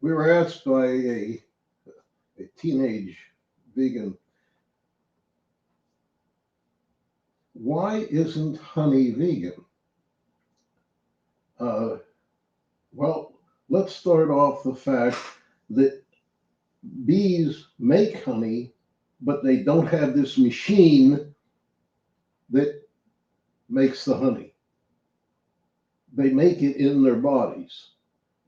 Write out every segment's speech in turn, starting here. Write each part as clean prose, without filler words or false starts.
We were asked by a teenage vegan, why isn't honey vegan? Well, let's start off the fact that bees make honey, but they don't have this machine that makes the honey. They make it in their bodies.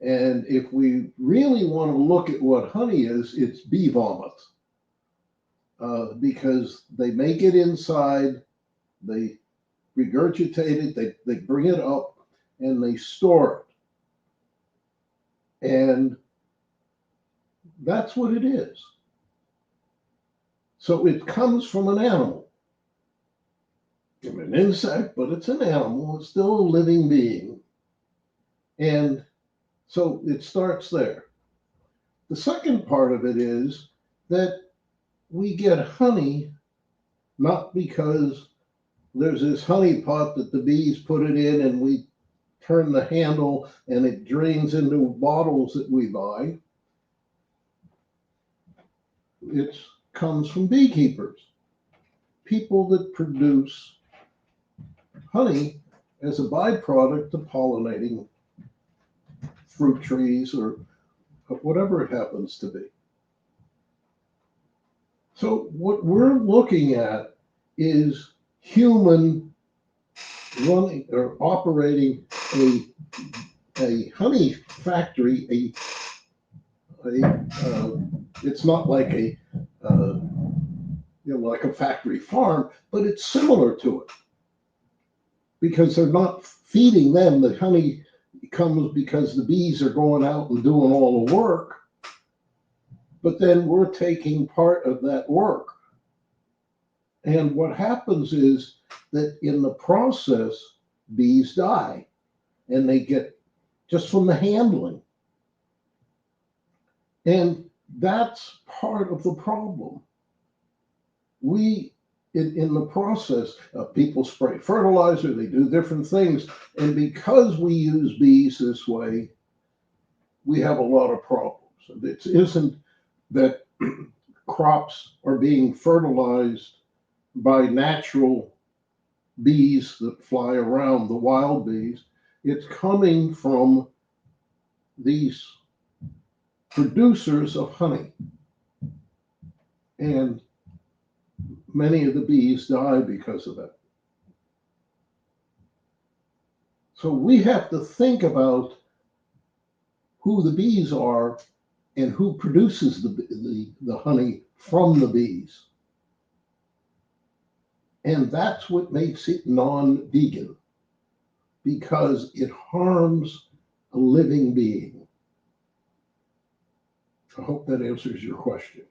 And if we really want to look at what honey is, it's bee vomit. Because they make it inside, they regurgitate it, they bring it up, and they store it. And that's what it is. So it comes from an animal. From an insect, but it's an animal. It's still a living being. And so it starts there. The second part of it is that we get honey not because there's this honey pot that the bees put it in and we turn the handle and it drains into bottles that we buy. It comes from beekeepers, people that produce honey as a byproduct of pollinating fruit trees or whatever it happens to be. So what we're looking at is human running or operating a honey factory. It's not like like a factory farm, but it's similar to it because they're not feeding them. The honey comes because the bees are going out and doing all the work, but then we're taking part of that work. And what happens is that in the process, bees die, and they get just from the handling. And that's part of the problem. We, in the process, people spray fertilizer, they do different things. And because we use bees this way, we have a lot of problems. It isn't that crops are being fertilized by natural bees that fly around, the wild bees. It's coming from these producers of honey. And many of the bees die because of that. So we have to think about who the bees are and who produces the honey from the bees. And that's what makes it non-vegan, because it harms a living being. I hope that answers your question.